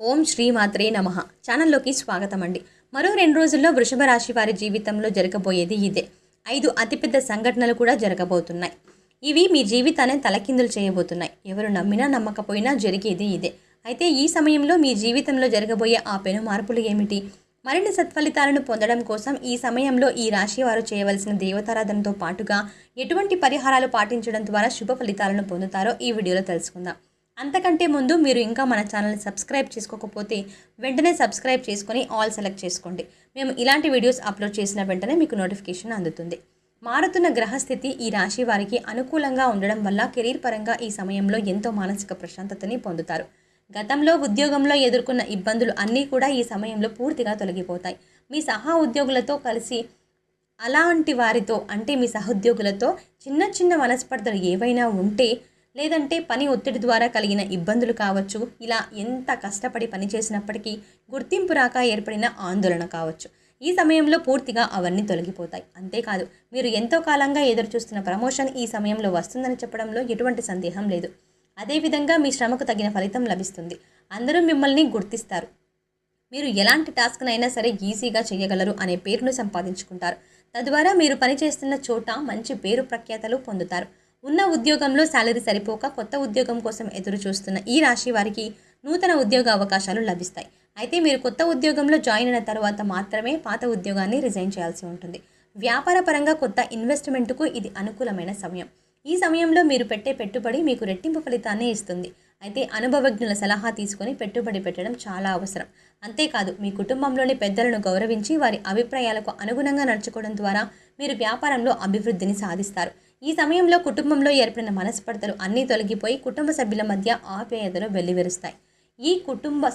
ఓం శ్రీ మాత్రే నమః ఛానల్లోకి స్వాగతం అండి. మరో 2 రోజుల్లో వృషభ రాశి వారి జీవితంలో జరగబోయేది ఇదే. 5 అతిపెద్ద సంఘటనలు కూడా జరగబోతున్నాయి. ఇవి మీ జీవితాన్ని తలకిందులు చేయబోతున్నాయి. ఎవరు నమ్మినా నమ్మకపోయినా జరిగేది ఇదే. అయితే ఈ సమయంలో మీ జీవితంలో జరగబోయే ఆ పెను మార్పులు ఏమిటి? మరిన్ని సత్ఫలితాలను పొందడం కోసం ఈ సమయంలో ఈ రాశి వారు చేయవలసిన దేవతారాధనతో పాటుగా ఎటువంటి పరిహారాలు పాటించడం ద్వారా శుభ ఫలితాలను పొందుతారో ఈ వీడియోలో తెలుసుకుందాం. అంతకంటే ముందు మీరు ఇంకా మన ఛానల్ని సబ్స్క్రైబ్ చేసుకోకపోతే వెంటనే సబ్స్క్రైబ్ చేసుకొని ఆల్ సెలెక్ట్ చేసుకోండి. మేము ఇలాంటి వీడియోస్ అప్లోడ్ చేసిన వెంటనే మీకు నోటిఫికేషన్ అందుతుంది. మారుతున్న గ్రహస్థితి ఈ రాశి వారికి అనుకూలంగా ఉండడం వల్ల కెరీర్ పరంగా ఈ సమయంలో ఎంతో మానసిక ప్రశాంతతని పొందుతారు. గతంలో ఉద్యోగంలో ఎదుర్కొన్న ఇబ్బందులు అన్నీ కూడా ఈ సమయంలో పూర్తిగా తొలగిపోతాయి. మీ సహా ఉద్యోగులతో కలిసి అలాంటి వారితో అంటే మీ సహోద్యోగులతో చిన్న చిన్న మనస్పర్ధలు ఏవైనా ఉంటే లేదంటే పని ఒత్తిడి ద్వారా కలిగిన ఇబ్బందులు కావచ్చు, ఇలా ఎంత కష్టపడి పని చేసినప్పటికీ గుర్తింపు రాక ఏర్పడిన ఆందోళన కావచ్చు, ఈ సమయంలో పూర్తిగా అవన్నీ తొలగిపోతాయి. అంతేకాదు మీరు ఎంతో కాలంగా ఎదురుచూస్తున్న ప్రమోషన్ ఈ సమయంలో వస్తుందని చెప్పడంలో ఎటువంటి సందేహం లేదు. అదేవిధంగా మీ శ్రమకు తగిన ఫలితం లభిస్తుంది. అందరూ మిమ్మల్ని గుర్తిస్తారు. మీరు ఎలాంటి టాస్క్నైనా సరే ఈజీగా చేయగలరు అనే పేరును సంపాదించుకుంటారు. తద్వారా మీరు పనిచేస్తున్న చోట మంచి పేరు ప్రఖ్యాతలు పొందుతారు. ఉన్న ఉద్యోగంలో శాలరీ సరిపోక కొత్త ఉద్యోగం కోసం ఎదురు చూస్తున్న ఈ రాశి వారికి నూతన ఉద్యోగ అవకాశాలు లభిస్తాయి. అయితే మీరు కొత్త ఉద్యోగంలో జాయిన్ అయిన తర్వాత మాత్రమే పాత ఉద్యోగాన్ని రిజైన్ చేయాల్సి ఉంటుంది. వ్యాపార పరంగా కొత్త ఇన్వెస్ట్మెంట్కు ఇది అనుకూలమైన సమయం. ఈ సమయంలో మీరు పెట్టే పెట్టుబడి మీకు రెట్టింపు ఫలితాన్ని ఇస్తుంది. అయితే అనుభవజ్ఞుల సలహా తీసుకొని పెట్టుబడి పెట్టడం చాలా అవసరం. అంతేకాదు మీ కుటుంబంలోని పెద్దలను గౌరవించి వారి అభిప్రాయాలకు అనుగుణంగా నడుచుకోవడం ద్వారా మీరు వ్యాపారంలో అభివృద్ధిని సాధిస్తారు. ఈ సమయంలో కుటుంబంలో ఏర్పడిన మనస్పర్ధలు అన్నీ తొలగిపోయి కుటుంబ సభ్యుల మధ్య ఆప్యాయతలు వెల్లివిరుస్తాయి. ఈ కుటుంబ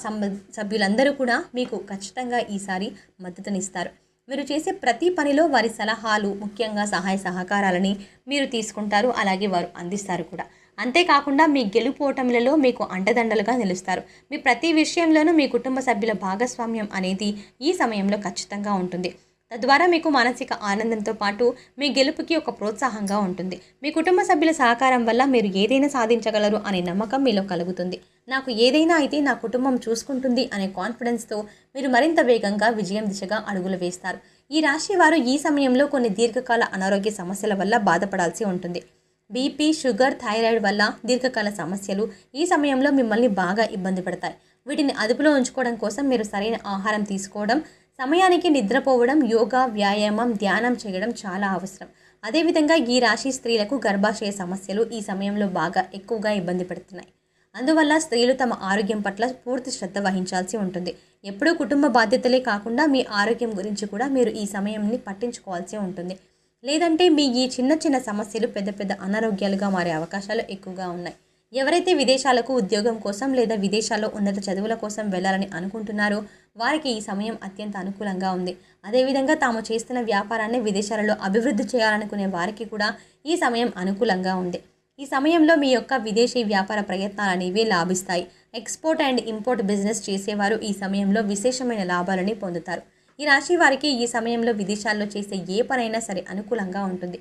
సభ్యులందరూ కూడా మీకు ఖచ్చితంగా ఈసారి మద్దతునిస్తారు. మీరు చేసే ప్రతి పనిలో వారి సలహాలు, ముఖ్యంగా సహాయ సహకారాలని మీరు తీసుకుంటారు, అలాగే వారు అందిస్తారు కూడా. అంతేకాకుండా మీ గెలుపోటములలో మీకు అండదండలుగా నిలుస్తారు. మీ ప్రతి విషయంలోనూ మీ కుటుంబ సభ్యుల భాగస్వామ్యం అనేది ఈ సమయంలో ఖచ్చితంగా ఉంటుంది. తద్వారా మీకు మానసిక ఆనందంతో పాటు మీ గెలుపుకి ఒక ప్రోత్సాహంగా ఉంటుంది. మీ కుటుంబ సభ్యుల సహకారం వల్ల మీరు ఏదైనా సాధించగలరు అనే నమ్మకం మీలో కలుగుతుంది. నాకు ఏదైనా అయితే నా కుటుంబం చూసుకుంటుంది అనే కాన్ఫిడెన్స్తో మీరు మరింత వేగంగా విజయం దిశగా అడుగులు వేస్తారు. ఈ రాశి వారు ఈ సమయంలో కొన్ని దీర్ఘకాల అనారోగ్య సమస్యల వల్ల బాధపడాల్సి ఉంటుంది. బీపీ, షుగర్, థైరాయిడ్ వల్ల దీర్ఘకాల సమస్యలు ఈ సమయంలో మిమ్మల్ని బాగా ఇబ్బంది పెడతాయి. వీటిని అదుపులో ఉంచుకోవడం కోసం మీరు సరైన ఆహారం తీసుకోవడం, సమయానికి నిద్రపోవడం, యోగా, వ్యాయామం, ధ్యానం చేయడం చాలా అవసరం. అదేవిధంగా ఈ రాశి స్త్రీలకు గర్భాశయ సమస్యలు ఈ సమయంలో బాగా ఎక్కువగా ఇబ్బంది పెడుతున్నాయి. అందువల్ల స్త్రీలు తమ ఆరోగ్యం పట్ల పూర్తి శ్రద్ధ వహించాల్సి ఉంటుంది. ఎప్పుడూ కుటుంబ బాధ్యతలే కాకుండా మీ ఆరోగ్యం గురించి కూడా మీరు ఈ సమయాన్ని పట్టించుకోవాల్సి ఉంటుంది. లేదంటే మీ ఈ చిన్న చిన్న సమస్యలు పెద్ద పెద్ద అనారోగ్యాలుగా మారే అవకాశాలు ఎక్కువగా ఉన్నాయి. ఎవరైతే విదేశాలకు ఉద్యోగం కోసం లేదా విదేశాల్లో ఉన్నత చదువుల కోసం వెళ్ళాలని అనుకుంటున్నారో వారికి ఈ సమయం అత్యంత అనుకూలంగా ఉంది. అదేవిధంగా తాము చేస్తున్న వ్యాపారాన్ని విదేశాలలో అభివృద్ధి చేయాలనుకునే వారికి కూడా ఈ సమయం అనుకూలంగా ఉంది. ఈ సమయంలో మీ యొక్క విదేశీ వ్యాపార ప్రయత్నాలు అనేవి లాభిస్తాయి. ఎక్స్పోర్ట్ అండ్ ఇంపోర్ట్ బిజినెస్ చేసేవారు ఈ సమయంలో విశేషమైన లాభాలని పొందుతారు. ఈ రాశి వారికి ఈ సమయంలో విదేశాల్లో చేసే ఏ పనైనా సరే అనుకూలంగా ఉంటుంది.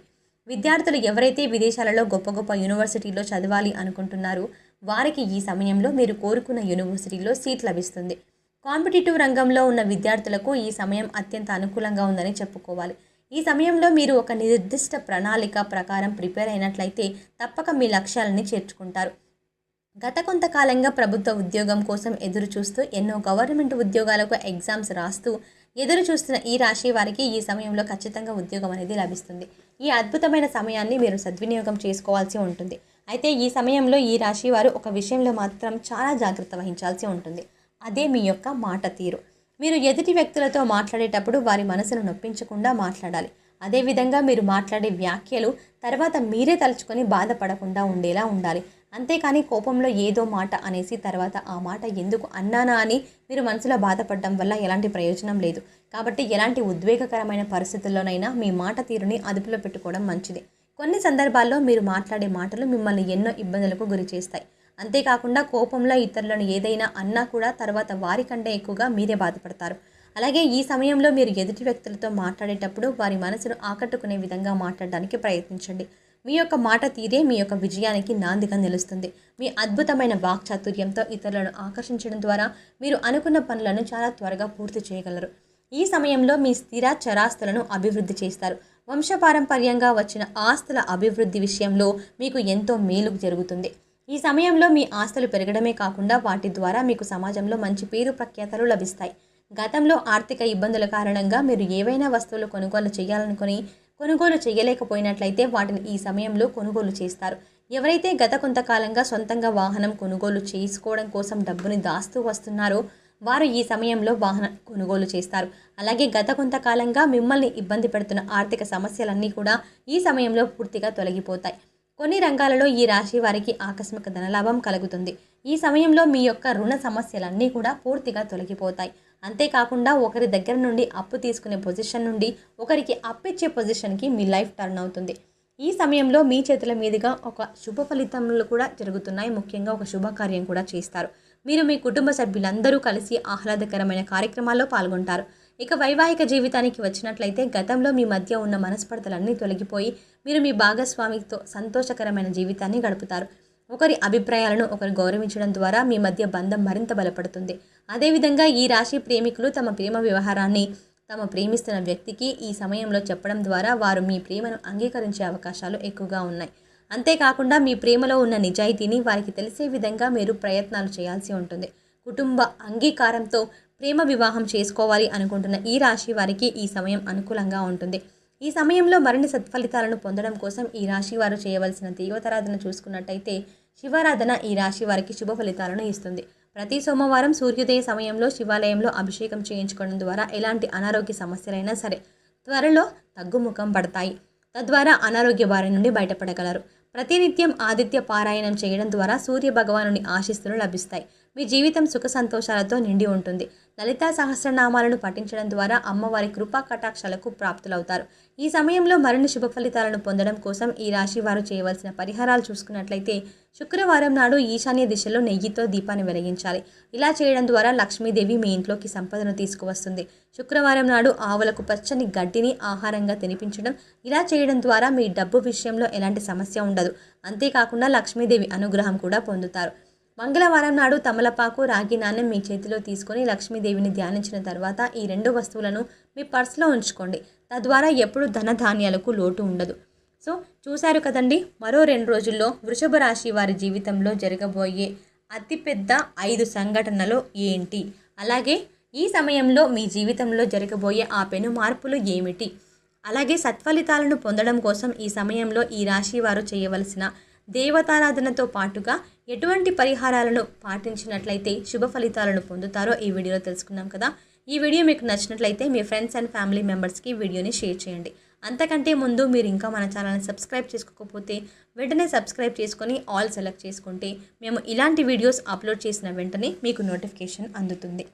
విద్యార్థులు ఎవరైతే విదేశాలలో గొప్ప గొప్ప యూనివర్సిటీలో చదవాలి అనుకుంటున్నారో వారికి ఈ సమయంలో మీరు కోరుకున్న యూనివర్సిటీలో సీట్ లభిస్తుంది. కాంపిటేటివ్ రంగంలో ఉన్న విద్యార్థులకు ఈ సమయం అత్యంత అనుకూలంగా ఉందని చెప్పుకోవాలి. ఈ సమయంలో మీరు ఒక నిర్దిష్ట ప్రణాళిక ప్రకారం ప్రిపేర్ అయినట్లయితే తప్పక మీ లక్ష్యాలని చేర్చుకుంటారు. గత కొంతకాలంగా ప్రభుత్వ ఉద్యోగం కోసం ఎదురు చూస్తూ ఎన్నో గవర్నమెంట్ ఉద్యోగాలకు ఎగ్జామ్స్ రాస్తూ ఎదురు చూస్తున్న ఈ రాశి వారికి ఈ సమయంలో ఖచ్చితంగా ఉద్యోగం అనేది లభిస్తుంది. ఈ అద్భుతమైన సమయాన్ని మీరు సద్వినియోగం చేసుకోవాల్సి ఉంటుంది. అయితే ఈ సమయంలో ఈ రాశి వారు ఒక విషయంలో మాత్రం చాలా జాగ్రత్త వహించాల్సి ఉంటుంది. అదే మీ యొక్క మాట తీరు. మీరు ఎదుటి వ్యక్తులతో మాట్లాడేటప్పుడు వారి మనసును నొప్పించకుండా మాట్లాడాలి. అదేవిధంగా మీరు మాట్లాడే వ్యాఖ్యలు తర్వాత మీరే తలుచుకొని బాధపడకుండా ఉండేలా ఉండాలి. అంతేకాని కోపంలో ఏదో మాట అనేసి తర్వాత ఆ మాట ఎందుకు అన్నానా అని మీరు మనసులో బాధపడడం వల్ల ఎలాంటి ప్రయోజనం లేదు. కాబట్టి ఎలాంటి ఉద్వేగకరమైన పరిస్థితుల్లోనైనా మీ మాట తీరుని అదుపులో పెట్టుకోవడం మంచిది. కొన్ని సందర్భాల్లో మీరు మాట్లాడే మాటలు మిమ్మల్ని ఎన్నో ఇబ్బందులకు గురి చేస్తాయి. అంతేకాకుండా కోపంలో ఇతరులను ఏదైనా అన్నా కూడా తర్వాత వారికంటే ఎక్కువగా మీరే బాధపడతారు. అలాగే ఈ సమయంలో మీరు ఎదుటి వ్యక్తులతో మాట్లాడేటప్పుడు వారి మనసును ఆకట్టుకునే విధంగా మాట్లాడడానికి ప్రయత్నించండి. మీ యొక్క మాట తీరే మీ యొక్క విజయానికి నాందిగా నిలుస్తుంది. మీ అద్భుతమైన వాక్చాతుర్యంతో ఇతరులను ఆకర్షించడం ద్వారా మీరు అనుకున్న పనులను చాలా త్వరగా పూర్తి చేయగలరు. ఈ సమయంలో మీ స్థిర చరాస్తులను అభివృద్ధి చేస్తారు. వంశపారంపర్యంగా వచ్చిన ఆస్తుల అభివృద్ధి విషయంలో మీకు ఎంతో మేలు జరుగుతుంది. ఈ సమయంలో మీ ఆస్తులు పెరగడమే కాకుండా వాటి ద్వారా మీకు సమాజంలో మంచి పేరు ప్రఖ్యాతలు లభిస్తాయి. గతంలో ఆర్థిక ఇబ్బందుల కారణంగా మీరు ఏవైనా వస్తువులు కొనుగోలు చేయాలనుకుని కొనుగోలు చేయలేకపోయినట్లయితే వాటిని ఈ సమయంలో కొనుగోలు చేస్తారు. ఎవరైతే గత కొంతకాలంగా సొంతంగా వాహనం కొనుగోలు చేసుకోవడం కోసం డబ్బుని దాస్తూ వస్తున్నారో వారు ఈ సమయంలో వాహనం కొనుగోలు చేస్తారు. అలాగే గత కొంతకాలంగా మిమ్మల్ని ఇబ్బంది పెడుతున్న ఆర్థిక సమస్యలన్నీ కూడా ఈ సమయంలో పూర్తిగా తొలగిపోతాయి. కొన్ని రంగాలలో ఈ రాశి వారికి ఆకస్మిక ధనలాభం కలుగుతుంది. ఈ సమయంలో మీ యొక్క రుణ సమస్యలన్నీ కూడా పూర్తిగా తొలగిపోతాయి. అంతేకాకుండా ఒకరి దగ్గర నుండి అప్పు తీసుకునే పొజిషన్ నుండి ఒకరికి అప్పిచ్చే పొజిషన్కి మీ లైఫ్ టర్న్ అవుతుంది. ఈ సమయంలో మీ చేతుల మీదుగా ఒక శుభ ఫలితములు కూడా జరుగుతున్నాయి. ముఖ్యంగా ఒక శుభకార్యం కూడా చేస్తారు. మీరు మీ కుటుంబ సభ్యులందరూ కలిసి ఆహ్లాదకరమైన కార్యక్రమాల్లో పాల్గొంటారు. ఇక వైవాహిక జీవితానికి వచ్చినట్లయితే గతంలో మీ మధ్య ఉన్న మనస్పర్ధలన్నీ తొలగిపోయి మీరు మీ భాగస్వామితో సంతోషకరమైన జీవితాన్ని గడుపుతారు. ఒకరి అభిప్రాయాలను ఒకరు గౌరవించడం ద్వారా మీ మధ్య బంధం మరింత బలపడుతుంది. అదేవిధంగా ఈ రాశి ప్రేమికులు తమ ప్రేమ వ్యవహారాన్ని తమ ప్రేమిస్తున్న వ్యక్తికి ఈ సమయంలో చెప్పడం ద్వారా వారు మీ ప్రేమను అంగీకరించే అవకాశాలు ఎక్కువగా ఉన్నాయి. అంతేకాకుండా మీ ప్రేమలో ఉన్న నిజాయితీని వారికి తెలిసే విధంగా మీరు ప్రయత్నాలు చేయాల్సి ఉంటుంది. కుటుంబ అంగీకారంతో ప్రేమ వివాహం చేసుకోవాలి అనుకుంటున్న ఈ రాశి వారికి ఈ సమయం అనుకూలంగా ఉంటుంది. ఈ సమయంలో మరిన్ని సత్ఫలితాలను పొందడం కోసం ఈ రాశి వారు చేయవలసిన దేవతారాధన చూసుకున్నట్టయితే శివారాధన ఈ రాశి వారికి శుభ ఫలితాలను ఇస్తుంది. ప్రతి సోమవారం సూర్యోదయ సమయంలో శివాలయంలో అభిషేకం చేయించుకోవడం ద్వారా ఎలాంటి అనారోగ్య సమస్యలైనా సరే త్వరలో తగ్గుముఖం పడతాయి. తద్వారా అనారోగ్య బారి నుండి బయటపడగలరు. ప్రతినిత్యం ఆదిత్య పారాయణం చేయడం ద్వారా సూర్య భగవానుని ఆశీస్సులు లభిస్తాయి. మీ జీవితం సుఖ సంతోషాలతో నిండి ఉంటుంది. లలితా సహస్రనామాలను పఠించడం ద్వారా అమ్మవారి కృపా కటాక్షాలకు ప్రాప్తులవుతారు. ఈ సమయంలో మరిన్ని శుభ ఫలితాలను పొందడం కోసం ఈ రాశి వారు చేయవలసిన పరిహారాలు చూసుకున్నట్లయితే శుక్రవారం నాడు ఈశాన్య దిశలో నెయ్యితో దీపాన్ని వెలిగించాలి. ఇలా చేయడం ద్వారా లక్ష్మీదేవి మీ ఇంట్లోకి సంపదను తీసుకువస్తుంది. శుక్రవారం నాడు ఆవులకు పచ్చని గడ్డిని ఆహారంగా తినిపించడం, ఇలా చేయడం ద్వారా మీ డబ్బు విషయంలో ఎలాంటి సమస్య ఉండదు. అంతేకాకుండా లక్ష్మీదేవి అనుగ్రహం కూడా పొందుతారు. మంగళవారం నాడు తమలపాకు, రాగి నాణెం మీ చేతిలో తీసుకొని లక్ష్మీదేవిని ధ్యానించిన తర్వాత ఈ రెండు వస్తువులను మీ పర్సులో ఉంచుకోండి. తద్వారా ఎప్పుడు ధనధాన్యాలకు లోటు ఉండదు. సో చూశారు కదండి, మరో 2 రోజుల్లో వృషభ రాశి వారి జీవితంలో జరగబోయే అతిపెద్ద 5 సంఘటనలు ఏంటి, అలాగే ఈ సమయంలో మీ జీవితంలో జరగబోయే ఆ పెను మార్పులు ఏమిటి, అలాగే సత్ఫలితాలను పొందడం కోసం ఈ సమయంలో ఈ రాశి వారు చేయవలసిన దేవతారాధనతో పాటుగా ఎటువంటి పరిహారాలను పాటించినట్లయితే శుభ ఫలితాలను పొందుతారో ఈ వీడియోలో తెలుసుకున్నాం కదా. ఈ వీడియో మీకు నచ్చినట్లయితే మీ ఫ్రెండ్స్ అండ్ ఫ్యామిలీ మెంబర్స్కి వీడియోని షేర్ చేయండి. అంతకంటే ముందు మీరు ఇంకా మన ఛానల్ని సబ్స్క్రైబ్ చేసుకోకపోతే వెంటనే సబ్స్క్రైబ్ చేసుకొని ఆల్ సెలెక్ట్ చేసుకుంటే మేము ఇలాంటి వీడియోస్ అప్లోడ్ చేసిన వెంటనే మీకు నోటిఫికేషన్ అందుతుంది.